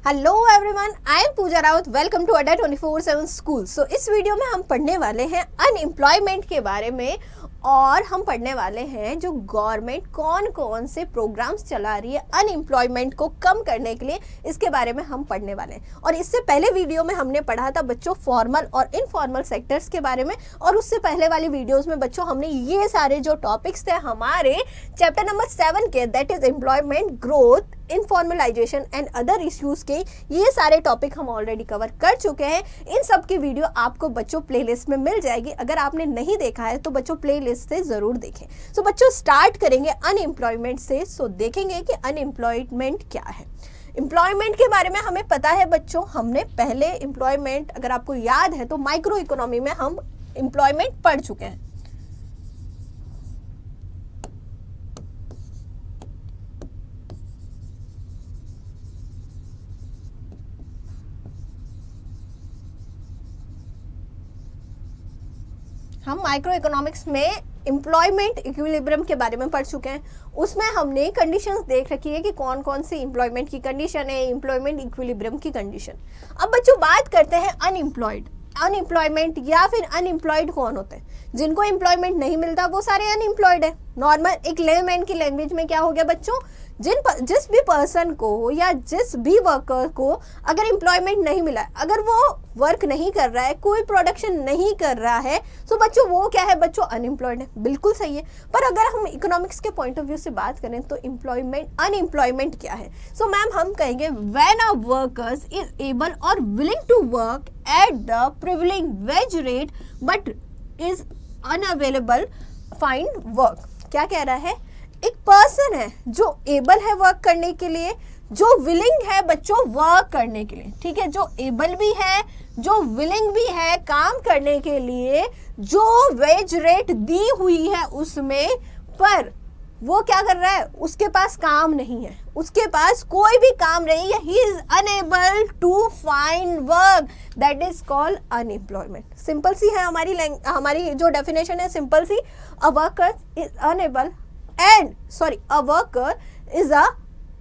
Hello everyone, I am Pooja Raut. Welcome to Adda 24/7 school. सो इस video में हम पढ़ने वाले हैं अनएम्प्लॉयमेंट के बारे में और हम पढ़ने वाले हैं जो गवर्नमेंट कौन कौन से प्रोग्राम्स चला रही है अनएम्प्लॉयमेंट को कम करने के लिए, इसके बारे में हम पढ़ने वाले हैं। और इससे पहले वीडियो में हमने पढ़ा था बच्चों फॉर्मल और इनफॉर्मल सेक्टर्स के बारे में, और उससे पहले वाली वीडियोस में बच्चों हमने ये सारे जो टॉपिक्स थे हमारे चैप्टर नंबर 7 के, that is employment growth, informalisation and other issues के, ये सारे टॉपिक हम ऑलरेडी कवर कर चुके हैं। इन सब की वीडियो आपको बच्चों प्लेलिस्ट में मिल जाएगी। अगर आपने नहीं देखा है तो बच्चों प्लेलिस्ट से जरूर देखें। सो बच्चों स्टार्ट करेंगे अनएम्प्लॉयमेंट से। सो देखेंगे कि अनएम्प्लॉयमेंट क्या है। एम्प्लॉयमेंट के बारे में हमें पता है बच्चों, हमने पहले एम्प्लॉयमेंट, अगर आपको याद है तो माइक्रो इकोनॉमी में हम एम्प्लॉयमेंट पढ़ चुके हैं। हम माइक्रो इकोनॉमिक्स में एम्प्लॉयमेंट इक्विलिब्रियम के बारे में पढ़ चुके हैं। उसमें हमने कंडीशंस देख रखी है कि कौन कौन सी एम्प्लॉयमेंट की कंडीशन है, एम्प्लॉयमेंट इक्विलिब्रियम की कंडीशन। अब बच्चों बात करते हैं अनएम्प्लॉयड। अनएम्प्लॉयमेंट या फिर अनएम्प्लॉयड कौन होते हैं? जिनको एम्प्लॉयमेंट नहीं मिलता वो सारे अनएम्प्लॉयड है। नॉर्मल एक लेमैन की लैंग्वेज में क्या हो गया बच्चों, जिस भी पर्सन को या जिस भी वर्कर को अगर एम्प्लॉयमेंट नहीं मिला, अगर वो वर्क नहीं कर रहा है, कोई प्रोडक्शन नहीं कर रहा है, तो बच्चों वो क्या है बच्चों, अनएम्प्लॉयड है। बिल्कुल सही है। पर अगर हम इकोनॉमिक्स के पॉइंट ऑफ व्यू से बात करें तो अनएम्प्लॉयमेंट क्या है? सो मैम हम कहेंगे when a workers is able और willing to work at the prevailing wage rate but is unavailable find work. क्या कह रहा है? एक पर्सन है जो एबल है वर्क करने के लिए, जो विलिंग है बच्चों वर्क करने के लिए, ठीक है, जो एबल भी है, जो विलिंग भी है काम करने के लिए, जो वेज रेट दी हुई है उसमें, पर वो क्या कर रहा है, उसके पास काम नहीं है, उसके पास कोई भी काम नहीं है, he is unable to find work, that is called unemployment. Simple सी है हमारी जो डेफिनेशन है, सिंपल सी। A worker is unable a worker is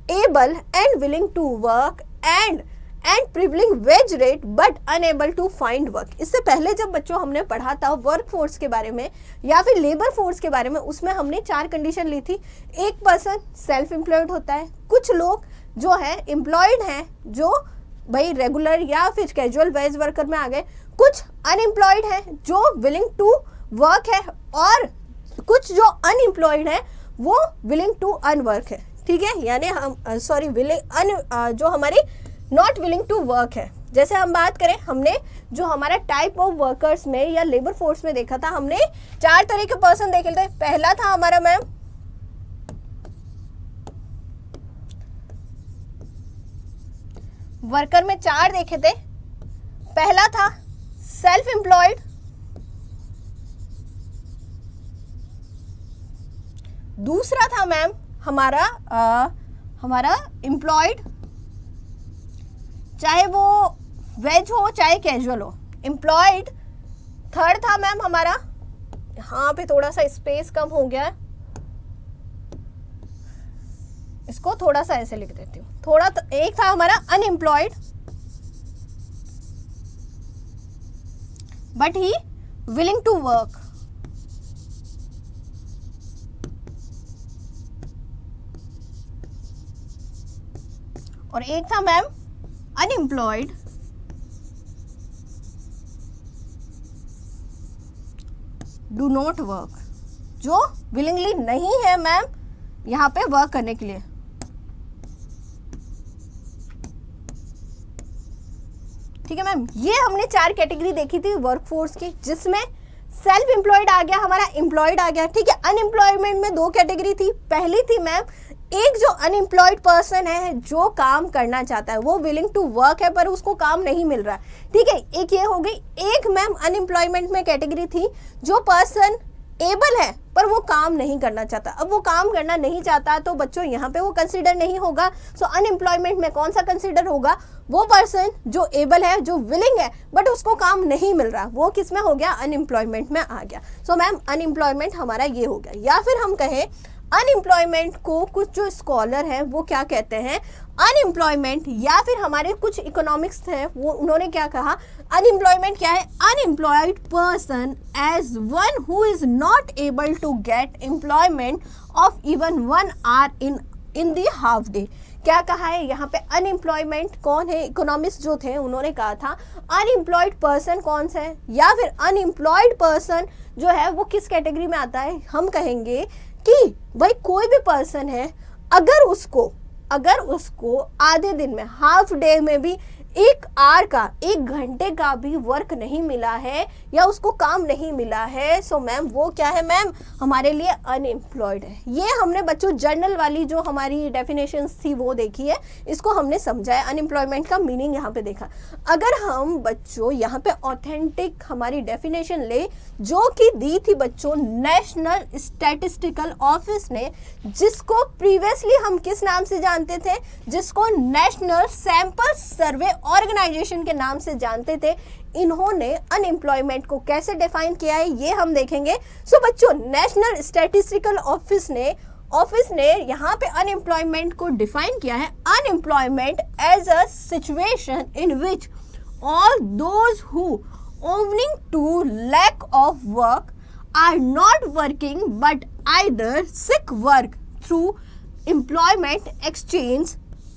able and willing to work and prevailing wage rate but unable to find work। इससे पहले जब बच्चों हमने पढ़ा था वर्क फोर्स के बारे में या फिर लेबर फोर्स के बारे में, उसमें हमने 4 कंडीशन ली थी। एक पर्सन सेल्फ एम्प्लॉयड होता है, कुछ लोग जो है एम्प्लॉयड हैं, जो भाई रेगुलर या फिर कैजुअल वेज वर्कर में आ गए, कुछ अनएम्प्लॉयड है जो विलिंग टू वर्क है, और कुछ जो अनएम्प्लॉयड है वो विलिंग टू अनवर्क है, ठीक है, यानी हम जो हमारी नॉट विलिंग टू वर्क है। जैसे हम बात करें, हमने जो हमारा टाइप ऑफ वर्कर्स में या लेबर फोर्स में देखा था, हमने 4 तरह के पर्सन देखे थे। पहला था हमारा मैम वर्कर में 4 देखे थे। पहला था सेल्फ एम्प्लॉयड, दूसरा था मैम हमारा एम्प्लॉयड, चाहे वो वेज हो चाहे कैजुअल हो, एम्प्लॉयड। थर्ड था मैम हमारा, यहाँ पे थोड़ा सा स्पेस कम हो गया है, इसको थोड़ा सा ऐसे लिख देती हूँ। एक था हमारा unemployed but he willing to work, और एक था ma'am unemployed do not work, जो विलिंगली नहीं है मैम यहाँ पे वर्क करने के लिए। ठीक है मैम, ये हमने 4 कैटेगरी देखी थी वर्कफोर्स की, जिसमें सेल्फ एम्प्लॉयड आ गया, हमारा एम्प्लॉयड आ गया, ठीक है। अनएम्प्लॉयमेंट में 2 कैटेगरी थी। पहली थी मैम एक जो अनएम्प्लॉयड पर्सन है जो काम करना चाहता है, वो विलिंग टू वर्क है पर उसको काम नहीं मिल रहा है, ठीक है, एक ये हो गई। एक मैम अनएम्प्लॉयमेंट में कैटेगरी थी जो पर्सन एबल है पर वो काम नहीं करना चाहता। अब वो काम करना नहीं चाहता तो बच्चों यहाँ पे वो कंसिडर नहीं होगा। सो अनएम्प्लॉयमेंट में कौन सा कंसिडर होगा? वो पर्सन जो एबल है, जो विलिंग है, बट उसको काम नहीं मिल रहा, वो किस में हो गया? अनएम्प्लॉयमेंट में आ गया। सो मैम अनएम्प्लॉयमेंट हमारा ये हो गया। या फिर हम कहें अनएम्प्लॉयमेंट को कुछ जो स्कॉलर हैं वो क्या कहते हैं, अनएम्प्लॉयमेंट या फिर हमारे कुछ इकोनॉमिक्स हैं वो उन्होंने क्या कहा, अनएम्प्लॉयमेंट क्या है, unemployed person as one who is not able to get employment of even 1 hour in the half day. क्या कहा है यहाँ पे, अनएम्प्लॉयमेंट कौन है, इकोनॉमिस्ट जो थे उन्होंने कहा था अनएम्प्लॉयड पर्सन कौन सा है, या फिर अनएम्प्लॉयड पर्सन जो है वो किस कैटेगरी में आता है, हम कहेंगे कि भाई कोई भी पर्सन है अगर उसको आधे दिन में, हाफ डे में भी 1 आवर का, 1 घंटे का भी वर्क नहीं मिला है या उसको काम नहीं मिला है, सो मैम वो क्या है मैम, हमारे लिए अनएम्प्लॉयड है। ये हमने बच्चों जर्नल वाली जो हमारी डेफिनेशंस थी वो देखी है, इसको हमने समझा है, अनएम्प्लॉयमेंट का मीनिंग यहाँ पे देखा। अगर हम बच्चों यहाँ पे ऑथेंटिक हमारी डेफिनेशन ले जो कि दी थी बच्चों नेशनल स्टैटिस्टिकल ऑफिस ने, जिसको प्रीवियसली हम किस नाम से जानते थे, जिसको नेशनल सैंपल सर्वे ऑर्गेनाइजेशन के नाम से जानते थे, इन्होंने अनएम्प्लॉयमेंट को कैसे डिफाइन किया है ये हम देखेंगे। सो बच्चों नेशनल स्टैटिस्टिकल ऑफिस ने यहाँ पे अनएम्प्लॉयमेंट को डिफाइन किया है, unemployment as a situation in which all those who owing to lack of work are not working but either seek work through employment exchange,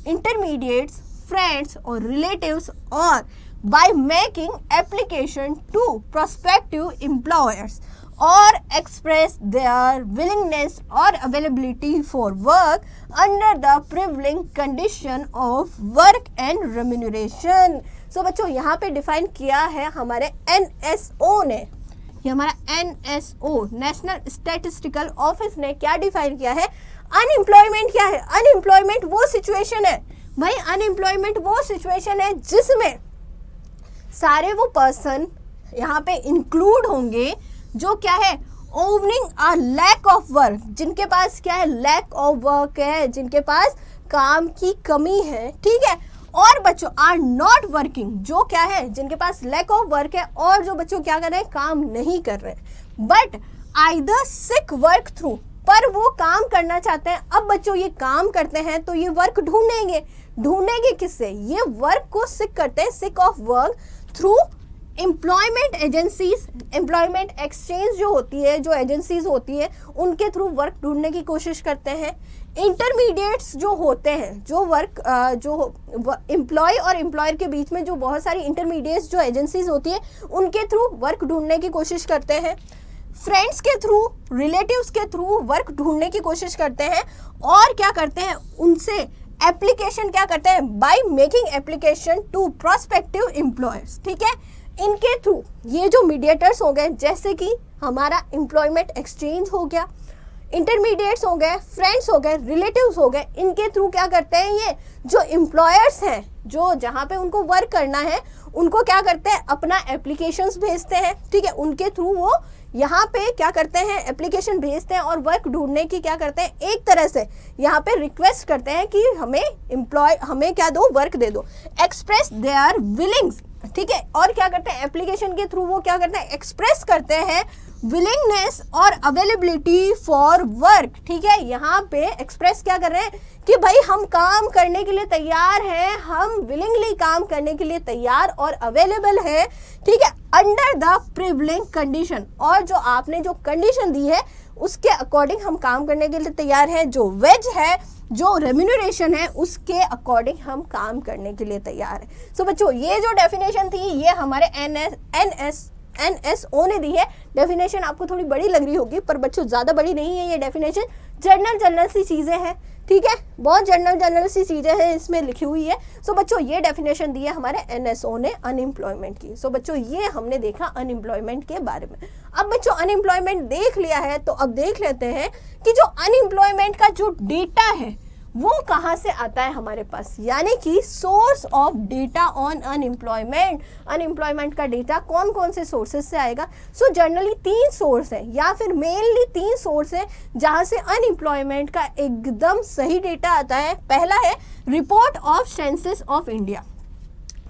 intermediates, friends or relatives, or by making application to prospective employers or express their willingness or availability for work under the prevailing condition of work and remuneration। सो बच्चों यहाँ पे define किया है हमारे NSO ने, ये हमारा NSO national statistical office ने क्या डिफाइन किया है, अनएम्प्लॉयमेंट क्या है, अनएम्प्लॉयमेंट वो सिचुएशन है भाई, अनएम्प्लॉयमेंट वो सिचुएशन है जिसमें सारे वो पर्सन यहाँ पे इंक्लूड होंगे जो क्या है, ओवनिंग अ लैक ऑफ वर्क, जिनके पास क्या है, लैक ऑफ वर्क है, जिनके पास काम की कमी है, ठीक है, और बच्चों आर नॉट वर्किंग, जो क्या है, जिनके पास लैक ऑफ वर्क है और जो बच्चों क्या कर रहे हैं, काम नहीं कर रहे हैं, but either sick work through, पर वो काम करना चाहते हैं। अब बच्चों ये काम करते हैं तो ये वर्क ढूंढेंगे किससे, ये वर्क को सिक करते हैं, sick of work through employment agencies, employment exchange जो होती है, जो एजेंसीज होती है उनके थ्रू वर्क ढूंढने की कोशिश करते हैं। इंटरमीडिएट्स जो होते हैं, जो वर्क जो एम्प्लॉय और एम्प्लॉयर के बीच में जो बहुत सारी इंटरमीडिएट्स जो एजेंसीज होती है उनके थ्रू वर्क ढूंढने की कोशिश करते हैं। फ्रेंड्स के थ्रू, रिलेटिव्स के थ्रू वर्क ढूंढने की कोशिश करते हैं, और क्या करते हैं, उनसे एप्लीकेशन क्या करते हैं, by making application to prospective employers, ठीक है, इनके थ्रू ये जो मीडिएटर्स हो गए, जैसे कि हमारा एम्प्लॉयमेंट एक्सचेंज हो गया, इंटरमीडिएट्स हो गए, फ्रेंड्स हो गए, रिलेटिव्स हो गए, इनके थ्रू क्या करते हैं, ये जो एम्प्लॉयर्स हैं, जो जहाँ पे उनको वर्क करना है उनको क्या करते हैं, अपना एप्लीकेशंस भेजते हैं, ठीक है, उनके थ्रू वो यहाँ पे क्या करते हैं, एप्लीकेशन भेजते हैं और वर्क ढूंढने की क्या करते हैं, एक तरह से यहाँ पे रिक्वेस्ट करते हैं कि हमें क्या दो, वर्क दे दो, एक्सप्रेस देयर विलिंग्स, ठीक है, और क्या करते हैं, एप्लीकेशन के थ्रू वो क्या करते हैं, एक्सप्रेस करते हैं विलिंगनेस और अवेलेबिलिटी फॉर वर्क, ठीक है, यहाँ पे एक्सप्रेस क्या कर रहे हैं कि भाई हम काम करने के लिए तैयार हैं, हम विलिंगली काम करने के लिए तैयार और अवेलेबल है, ठीक है, अंडर द प्रिविलेजिंग कंडीशन, और जो आपने जो कंडीशन दी है उसके अकॉर्डिंग हम काम करने के लिए तैयार हैं, जो वेज है, जो रेम्यूनरेशन है उसके अकॉर्डिंग हम काम करने के लिए तैयार हैं। सो बच्चों ये जो डेफिनेशन थी ये हमारे NSO ने दी है। डेफिनेशन आपको थोड़ी बड़ी लग रही होगी पर बच्चों ज़्यादा बड़ी नहीं है, ये डेफिनेशन जनरल सी चीज़ें हैं, ठीक है, बहुत जनरल सी चीज़ें हैं इसमें लिखी हुई है। सो बच्चों ये डेफिनेशन दी है हमारे NSO ने अनएम्प्लॉयमेंट की। सो बच्चों ये हमने देखा अनएम्प्लॉयमेंट के बारे में। अब बच्चों अनएम्प्लॉयमेंट देख लिया है तो अब देख लेते हैं कि जो अनएम्प्लॉयमेंट का जो डेटा है वो कहाँ से आता है हमारे पास, यानी कि source of data on unemployment का डेटा कौन कौन से सोर्सेज से आएगा। सो जनरली 3 सोर्स है या फिर मेनली 3 सोर्स है जहाँ से अनएम्प्लॉयमेंट का एकदम सही डेटा आता है। पहला है report of census of India,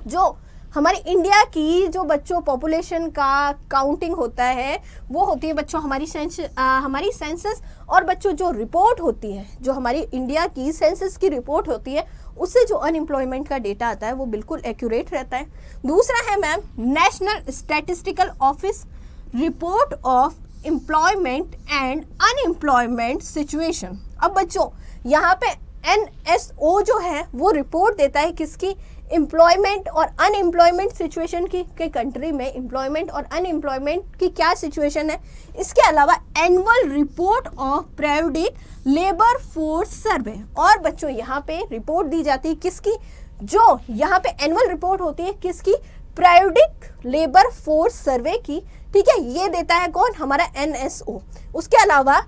जो हमारे इंडिया की जो बच्चों पॉपुलेशन का काउंटिंग होता है वो होती है बच्चों हमारी सेंसस, और बच्चों जो रिपोर्ट होती है, जो हमारी इंडिया की सेंसस की रिपोर्ट होती है, उससे जो अनएम्प्लॉयमेंट का डेटा आता है वो बिल्कुल एक्यूरेट रहता है। दूसरा है ma'am national statistical office report of employment and unemployment situation. अब बच्चों यहाँ पे NSO जो है वो रिपोर्ट देता है किसकी, एम्प्लॉयमेंट और अनएम्प्लॉयमेंट सिचुएशन की, के कंट्री में एम्प्लॉयमेंट और अनएम्प्लॉयमेंट की क्या सिचुएशन है। इसके अलावा annual report of periodic labour force survey, और बच्चों यहाँ पे रिपोर्ट दी जाती है किसकी, जो यहाँ पे एनुअल रिपोर्ट होती है किसकी, पीरियोडिक लेबर फोर्स सर्वे की, ठीक है, ये देता है कौन, हमारा NSO। उसके अलावा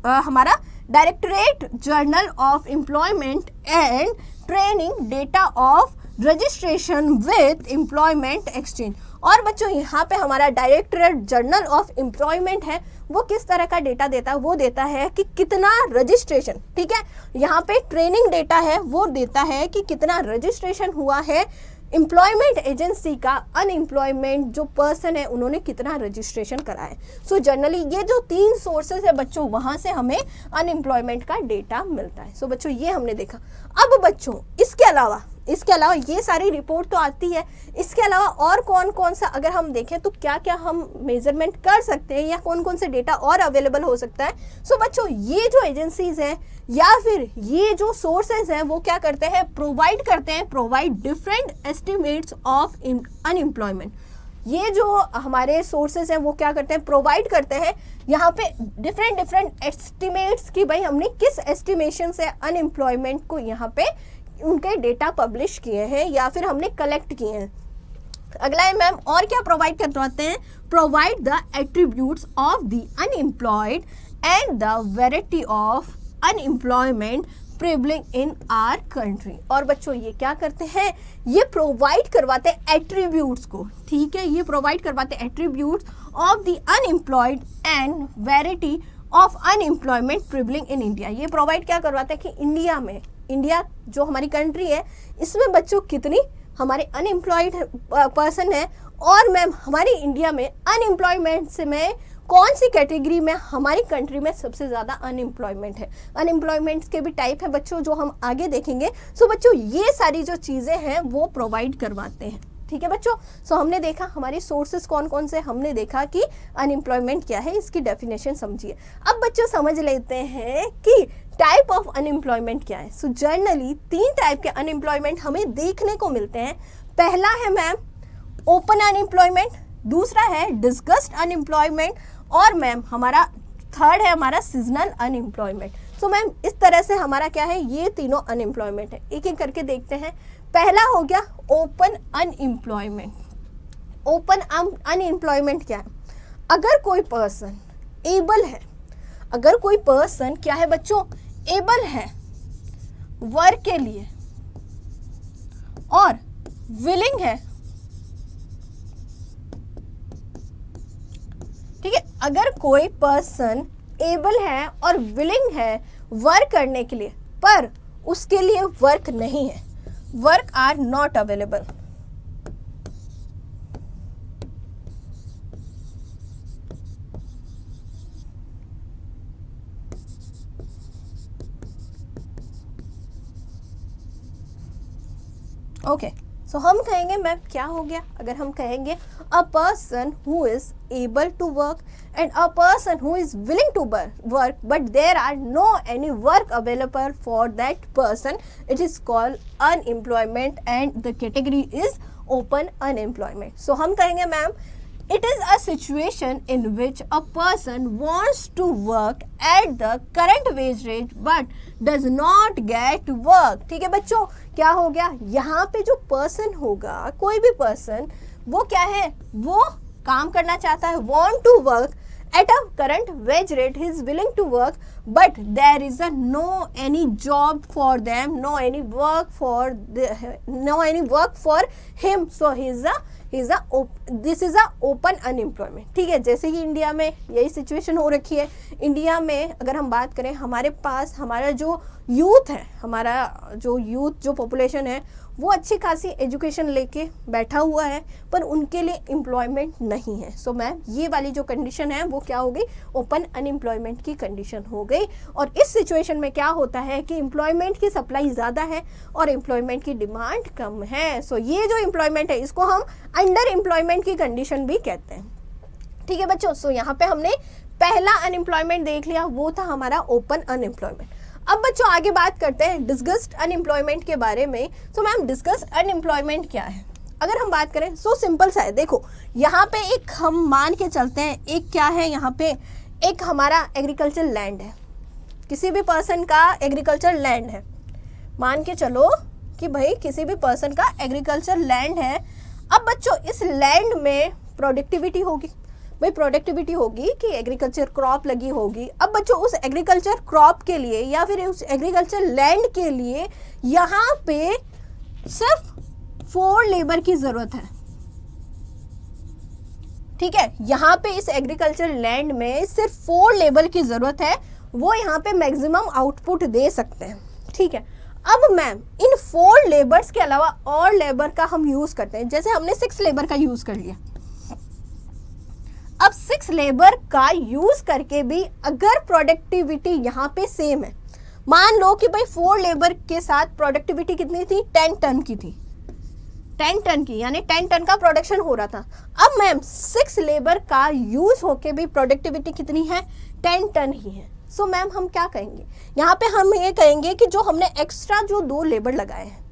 हमारा directorate journal of employment and training data of registration with employment exchange. और बच्चों यहाँ पे हमारा डायरेक्टरेट जर्नल ऑफ एम्प्लॉयमेंट है वो किस तरह का डेटा देता है, वो देता है कि कितना रजिस्ट्रेशन, ठीक है, यहाँ पे ट्रेनिंग डेटा है वो देता है कि कितना रजिस्ट्रेशन हुआ है एम्प्लॉयमेंट एजेंसी का, अनएम्प्लॉयमेंट जो पर्सन है उन्होंने कितना रजिस्ट्रेशन करा है। सो जनरली ये जो 3 सोर्सेज है बच्चों वहाँ से हमें अनएम्प्लॉयमेंट का डेटा मिलता है। सो बच्चों ये हमने देखा। अब बच्चों इसके अलावा ये सारी रिपोर्ट तो आती है, इसके अलावा और कौन कौन सा अगर हम देखें तो क्या क्या हम मेजरमेंट कर सकते हैं या कौन कौन से डेटा और अवेलेबल हो सकता है। सो बच्चों ये जो एजेंसीज हैं या फिर ये जो सोर्सेज हैं वो क्या करते हैं, provide different estimates of unemployment. ये जो हमारे सोर्सेज हैं वो क्या करते हैं, प्रोवाइड करते हैं यहाँ पे डिफरेंट एस्टिमेट्स कि भाई हमने किस एस्टिमेशन से अनएम्प्लॉयमेंट को यहाँ पे उनके डेटा पब्लिश किए हैं या फिर हमने कलेक्ट किए हैं। अगला है मैम और क्या प्रोवाइड करवाते हैं, provide the attributes of the unemployed and the variety of unemployment prevailing in our country. और बच्चों ये क्या करते हैं, ये प्रोवाइड करवाते हैं एट्रीब्यूट्स को, ठीक है, ये प्रोवाइड करवाते हैं attributes of the unemployed and variety of unemployment prevailing in India. ये प्रोवाइड क्या करवाते हैं कि इंडिया जो हमारी कंट्री है इसमें बच्चों कितनी हमारे अनएम्प्लॉयड पर्सन है, और मैम हमारी इंडिया में अनएम्प्लॉयमेंट से में कौन सी कैटेगरी में हमारी कंट्री में सबसे ज़्यादा अनएम्प्लॉयमेंट है। अनएम्प्लॉयमेंट के भी टाइप है बच्चों जो हम आगे देखेंगे। सो बच्चों ये सारी जो चीज़ें हैं वो प्रोवाइड करवाते हैं, ठीक है बच्चों। सो हमने देखा हमारी सोर्सेज कौन कौन से, हमने देखा कि अनएम्प्लॉयमेंट क्या है, इसकी डेफिनेशन समझिए। अब बच्चों समझ लेते हैं कि टाइप ऑफ अनएम्प्लॉयमेंट क्या है। सो जनरली 3 टाइप के अनएम्प्लॉयमेंट हमें देखने को मिलते हैं। पहला है मैम ओपन अनएम्प्लॉयमेंट, दूसरा है डिस्गस्ड अनएम्प्लॉयमेंट, और मैम हमारा थर्ड है हमारा सीजनल अनएम्प्लॉयमेंट। सो मैम इस तरह से हमारा क्या है, ये तीनों अनएम्प्लॉयमेंट है। एक एक करके देखते हैं। पहला हो गया ओपन अनएम्प्लॉयमेंट। ओपन अनएम्प्लॉयमेंट क्या है, अगर कोई पर्सन एबल है, अगर कोई पर्सन क्या है बच्चों, एबल है वर्क के लिए और विलिंग है, ठीक है, अगर कोई पर्सन एबल है और विलिंग है वर्क करने के लिए पर उसके लिए वर्क नहीं है, work are not available, okay. So हम कहेंगे मैम क्या हो गया, अगर हम कहेंगे a person who is able to work and a person who is willing to work but there are no any work available for that person, it is called unemployment and the category is open unemployment. So हम कहेंगे ma'am it is a situation in which a person wants to work at the current wage rate but does not get work, ठीक है बच्चों। क्या हो गया, यहाँ पे जो पर्सन होगा, कोई भी पर्सन, वो क्या है, वो काम करना चाहता है, want to work At a current wage rate, he is willing to work, but there is no any job for them, no any work for him. So this is a open unemployment. ठीक है, जैसे कि India में यही situation हो रखी है. India में अगर हम बात करें, हमारे पास हमारा जो यूथ है, जो पॉपुलेशन है, वो अच्छी खासी एजुकेशन लेके बैठा हुआ है, पर उनके लिए एम्प्लॉयमेंट नहीं है. सो मैम ये वाली जो कंडीशन है वो क्या हो गई, ओपन अनएम्प्लॉयमेंट की कंडीशन हो गई. और इस सिचुएशन में क्या होता है कि एम्प्लॉयमेंट की सप्लाई ज़्यादा है और एम्प्लॉयमेंट की डिमांड कम है. सो ये जो एम्प्लॉयमेंट है इसको हम अंडर एम्प्लॉयमेंट की कंडीशन भी कहते हैं. ठीक है बच्चों, सो यहाँ पे हमने पहला अनएम्प्लॉयमेंट देख लिया, वो था हमारा ओपन अनएम्प्लॉयमेंट. अब बच्चों आगे बात करते हैं डिस्गस्ड अनएम्प्लॉयमेंट के बारे में. तो मैम डिस्गस्ड अनएम्प्लॉयमेंट क्या है? अगर हम बात करें सो सिंपल सा है. देखो यहाँ पे एक हम मान के चलते हैं, एक क्या है यहाँ पे, एक हमारा एग्रीकल्चर लैंड है, किसी भी पर्सन का एग्रीकल्चर लैंड है. मान के चलो कि भाई किसी भी पर्सन का एग्रीकल्चर लैंड है. अब बच्चों इस लैंड में प्रोडक्टिविटी होगी, भाई प्रोडक्टिविटी होगी कि एग्रीकल्चर क्रॉप लगी होगी. अब बच्चों उस एग्रीकल्चर क्रॉप के लिए या फिर उस एग्रीकल्चर लैंड के लिए यहाँ पे सिर्फ 4 लेबर की ज़रूरत है. ठीक है, यहाँ पे इस एग्रीकल्चर लैंड में सिर्फ 4 लेबर की ज़रूरत है, वो यहाँ पे मैक्सिमम आउटपुट दे सकते हैं. ठीक है, अब मैम इन 4 लेबर्स के अलावा और लेबर का हम यूज़ करते हैं. जैसे हमने 6 लेबर का यूज़ कर लिया. अब 6 लेबर का यूज करके भी अगर प्रोडक्टिविटी यहाँ पे सेम है, मान लो कि भाई 4 लेबर के साथ प्रोडक्टिविटी कितनी थी, 10 टन की थी, 10 टन की, यानी 10 टन का प्रोडक्शन हो रहा था. अब मैम 6 लेबर का यूज होके भी प्रोडक्टिविटी कितनी है, 10 टन ही है. सो मैम हम क्या कहेंगे यहाँ पे, हम ये कहेंगे कि जो हमने एक्स्ट्रा जो 2 लेबर लगाए हैं,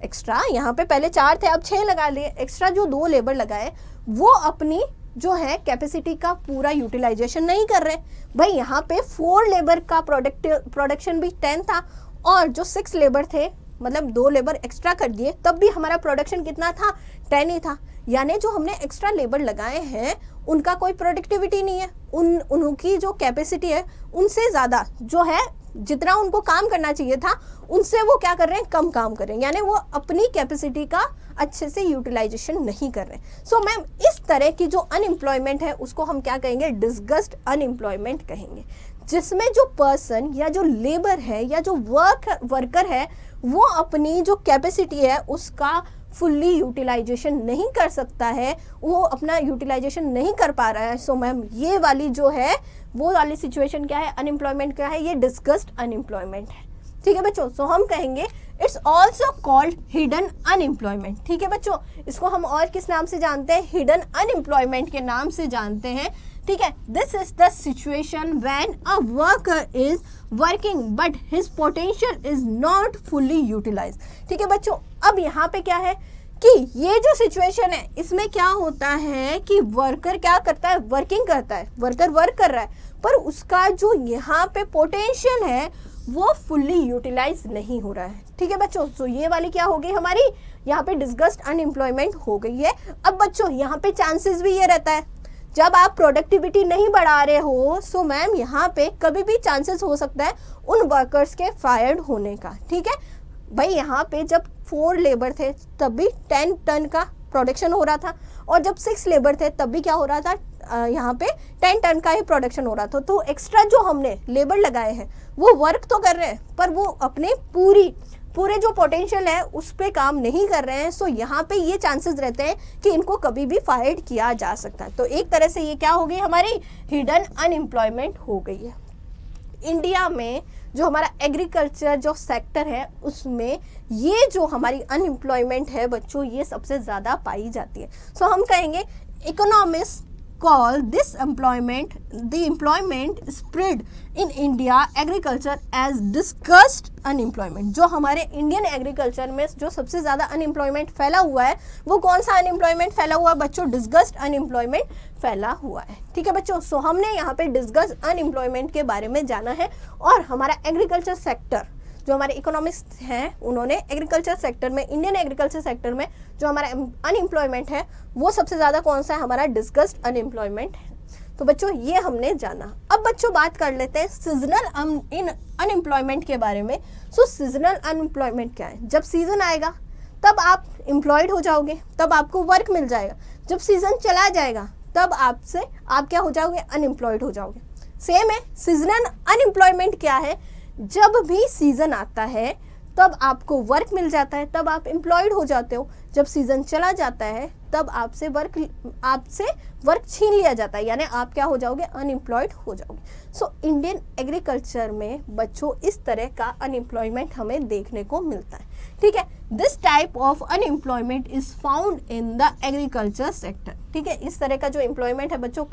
एक्स्ट्रा यहाँ पे पहले 4 थे अब 6 लगा लिए, एक्स्ट्रा जो 2 लेबर लगाए वो अपनी जो है कैपेसिटी का पूरा यूटिलाइजेशन नहीं कर रहे. भाई यहाँ पे 4 लेबर का प्रोडक्शन भी 10 था और जो 6 लेबर थे, मतलब 2 लेबर एक्स्ट्रा कर दिए, तब भी हमारा प्रोडक्शन कितना था, 10 ही था. यानी जो हमने एक्स्ट्रा लेबर लगाए हैं उनका कोई प्रोडक्टिविटी नहीं है, उनकी जो कैपेसिटी है उनसे ज़्यादा जो है, जितना उनको काम करना चाहिए था उनसे वो क्या कर रहे हैं, कम काम कर रहे हैं, यानी वो अपनी कैपेसिटी का अच्छे से यूटिलाइजेशन नहीं कर रहे. सो मैम इस तरह की जो अनएम्प्लॉयमेंट है उसको हम क्या कहेंगे, डिस्गस्ड अनएम्प्लॉयमेंट कहेंगे, जिसमें जो पर्सन या जो लेबर है या जो वर्कर है वो अपनी जो कैपेसिटी है उसका फुल्ली यूटिलाइजेशन नहीं कर सकता है, वो अपना यूटिलाइजेशन नहीं कर पा रहा है. सो मैम ये वाली जो है वो वाली सिचुएशन क्या है, अनएम्प्लॉयमेंट क्या है, ये डिस्गस्ड अनएम्प्लॉयमेंट है. ठीक है बच्चों, सो हम कहेंगे it's also called hidden unemployment. ठीक है बच्चों, इसको हम और किस नाम से जानते हैं, हिडन अनएम्प्लॉयमेंट के नाम से जानते हैं. ठीक है, this is the situation when a worker is working but his potential is not fully utilised. ठीक है बच्चों, अब यहाँ पे क्या है कि ये जो सिचुएशन है इसमें क्या होता है कि वर्कर क्या करता है, वर्किंग करता है, वर्कर वर्क कर रहा है, पर उसका जो यहाँ पे पोटेंशियल है वो फुल्ली यूटिलाइज नहीं हो रहा है. ठीक है बच्चों, तो ये वाली क्या हो गई हमारी, यहाँ पे डिस्गस्ड अनएम्प्लॉयमेंट हो गई है. अब बच्चों यहाँ पे चांसेस भी ये रहता है, जब आप प्रोडक्टिविटी नहीं बढ़ा रहे हो, सो मैम यहाँ पे कभी भी चांसेस हो सकता है उन वर्कर्स के फायर्ड होने का. ठीक है भाई, यहाँ पे जब 4 लेबर थे तब भी 10 टन का प्रोडक्शन हो रहा था, और जब 6 लेबर थे तब भी क्या हो रहा था, यहाँ पे 10 टन का ही प्रोडक्शन हो रहा था. तो एक्स्ट्रा जो हमने लेबर लगाए हैं वो वर्क तो कर रहे हैं, पर वो अपने पूरे जो पोटेंशियल है उस पर काम नहीं कर रहे हैं. सो यहाँ पे ये चांसेस रहते हैं कि इनको कभी भी फायर्ड किया जा सकता है. तो एक तरह से ये क्या हो गई, हमारी हिडन अनएम्प्लॉयमेंट हो गई है. इंडिया में जो हमारा एग्रीकल्चर जो सेक्टर है उसमें ये जो हमारी अनएम्प्लॉयमेंट है बच्चों, ये सबसे ज़्यादा पाई जाती है. सो हम कहेंगे economist call this employment, the employment spread in India agriculture as discussed unemployment. जो हमारे इंडियन एग्रीकल्चर में जो सबसे ज़्यादा अनएम्प्लॉयमेंट फैला हुआ है वो कौन सा अनएम्प्लॉयमेंट फैला हुआ है बच्चों, डिस्गस्ड अनएम्प्लॉयमेंट फैला हुआ है. ठीक है बच्चों, सो हमने यहाँ पे डिस्गस्ड अनएम्प्लॉयमेंट के बारे में जाना है. और हमारा एग्रीकल्चर सेक्टर जो हमारे इकोनॉमिस्ट हैं उन्होंने एग्रीकल्चर सेक्टर में, इंडियन एग्रीकल्चर सेक्टर में जो हमारा अनएम्प्लॉयमेंट है वो सबसे ज़्यादा कौन सा है, हमारा डिस्गस्ड अनएम्प्लॉयमेंट है. तो बच्चों ये हमने जाना। अब बच्चों बात कर लेते हैं सीजनल अनएम्प्लॉयमेंट के बारे में। सो सीजनल अनएम्प्लॉयमेंट क्या है? जब सीजन आएगा तब आप एम्प्लॉयड हो जाओगे, तब आपको वर्क मिल जाएगा। जब सीजन चला जाएगा तब आप क्या हो जाओगे? अनएम्प्लॉयड हो जाओगे। सेम है, सीजनल अनएम्प्लॉयमेंट क्या है? जब भी सीजन आता है तब आपको वर्क मिल जाता है, तब आप एम्प्लॉयड हो जाते हो। जब सीजन चला जाता है तब आपसे वर्क छीन लिया जाता है, यानी आप क्या हो जाओगे? अनएम्प्लॉयड हो जाओगे। सो इंडियन एग्रीकल्चर में बच्चों इस तरह का अनएम्प्लॉयमेंट हमें देखने को मिलता है। ठीक है, this type of unemployment is found in the agriculture sector. ठीक है, इस तरह का जो एम्प्लॉयमेंट है बच्चों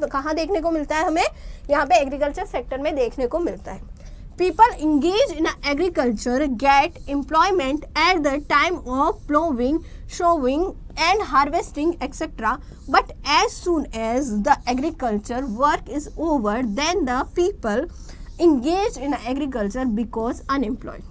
कहाँ देखने को मिलता है? हमें यहाँ पे एग्रीकल्चर सेक्टर में देखने को मिलता है। People engaged in agriculture get employment at the time of plowing, sowing and harvesting, etc. But as soon as the agriculture work is over, then the people engaged in agriculture becomes unemployed.